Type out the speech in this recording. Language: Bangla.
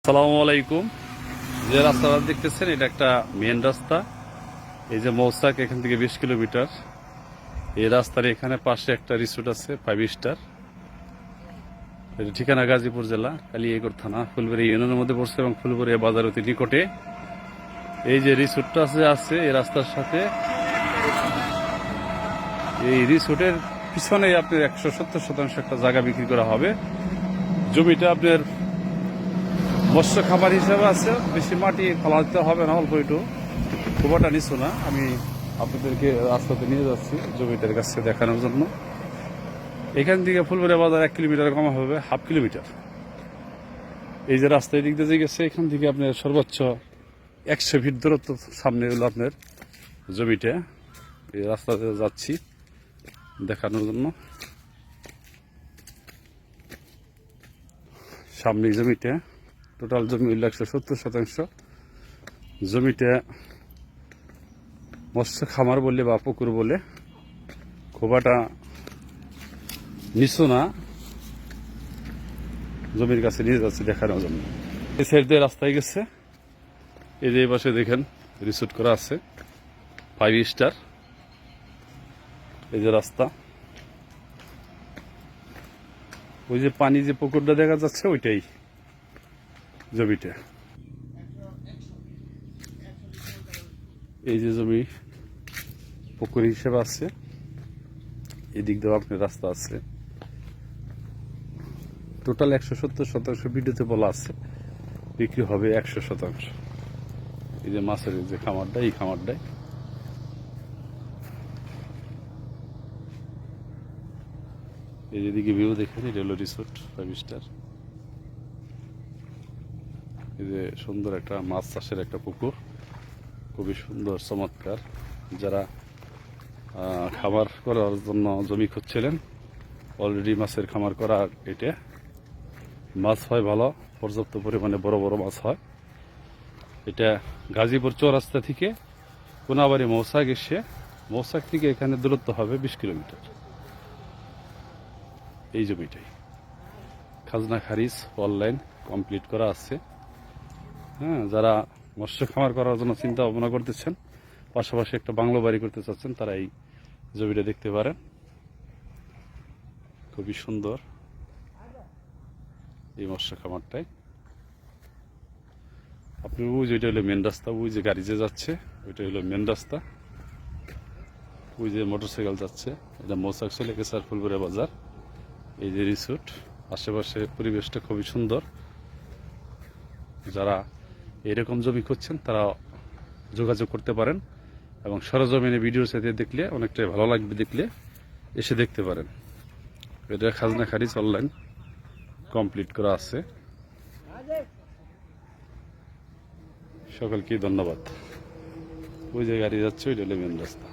আসসালামু আলাইকুম। যে রাস্তাটা দেখতেছেন এটা একটা মেন রাস্তা। এই যে মৌসাক এখান থেকে 20 কিলোমিটার। এই রাস্তার এখানে পাশে একটা রিসোর্ট আছে 5 স্টার। এটা ঠিকানা গাজীপুর জেলা কালিয়াকৈর থানা ফুলবাড়ি ইউনিয়নের মধ্যে পড়ছে এবং ফুলবাড়ি বাজার অতি নিকটে। এই যে রিসোর্টটা আছে এই রাস্তার সাথে, এই রিসোর্টের পিছনে আপনার 170% একটা জায়গা বিক্রি করা হবে। জমিটা আপনার মৎস্য খামার হিসাবে আছে, বেশি মাটি ফলাতে হবে না, অল্প একটু, খুব একটা নিচু না। আমি আপনাদেরকে রাস্তাতে নিয়ে যাচ্ছি জমিটার কাছে দেখানোর জন্য। এখান থেকে ফুলবাড়ি বাজার 1 কিলোমিটার কমা হবে, হাফ কিলোমিটার। এই যে রাস্তা এদিক দিয়ে গেছে, এখান থেকে আপনার সর্বোচ্চ 100 ফিট দূরত্ব সামনে হলো আপনার জমিটা। এই রাস্তাতে যাচ্ছি দেখানোর জন্য। সামনে জমিটা, টোটাল জমি হইল 170%। জমিটা মৎস্য খামার বলে বা পুকুর বলে, খুব একটা নিচু না। জমির কাছে নিয়ে যাচ্ছি দেখানোর জন্য। এই সাইড দিয়ে রাস্তায় গেছে, এই যে পাশে দেখেন রিসোর্ট করা আছে 5 স্টার। এই যে রাস্তা, ওই যে পানি যে পুকুরটা দেখা যাচ্ছে ওইটাই জমিটা। এই যে জমি পুকুর হিসেবে আছে, এদিক দিয়ে আপনার রাস্তা আছে। টোটাল 170% ভিডিওতে বলা আছে বিক্রি হবে 100%। এই যে মাছের যে খামারটা, এই খামারটাই। এই যেদিকে ভিউ দেখেন, এটা হলো রিসোর্ট 5 স্টার। এই যে সুন্দর একটা মাছ চাষের একটা পুকুর, খুবই সুন্দর চমৎকার। যারা খামার করার জন্য জমি খুঁজছিলেন, অলরেডি মাছের খামার করা। এটা মাছ হয় ভালো, পর্যাপ্ত পরিমাণে বড় বড় মাছ হয়। এটা গাজীপুর চৌরাস্তা থেকে কোনাবাড়ি মৌসাক এসে, মৌসাক থেকে এখানে দূরত্ব হবে 20 কিলোমিটার। এই জমিটাই খাজনা খারিজ অনলাইন কমপ্লিট করা আছে। হ্যাঁ, যারা মৎস্য খামার করার জন্য চিন্তা ভাবনা করতেছেন, পাশাপাশি একটা বাংলো বাড়ি করতে চাচ্ছেন, তারা এই জমিটা দেখতে পারেন। খুবই সুন্দর এই মৎস্য খামারটাই। আপনি ওই যেটা হলো মেন রাস্তা, ওই যে গাড়ি যে যাচ্ছে ওইটা হলো মেন রাস্তা। ওই যে মোটরসাইকেল যাচ্ছে, এটা মৌসাক চলে গেছে আর ফুলবাড়ি বাজার। এই যে রিসোর্ট, আশেপাশে পরিবেশটা খুবই সুন্দর। যারা এরকম জমি খুঁজছেন তারা যোগাযোগ করতে পারেন এবং সরজমিনে ভিডিওর সাথে দেখলে অনেকটাই ভালো লাগবে, দেখলে এসে দেখতে পারেন। এটা খাজনা খারিজ অনলাইন কমপ্লিট করা আছে। সকলকে ধন্যবাদ। ওই যে গাড়ি যাচ্ছে ওইটা হলো মেন রাস্তা।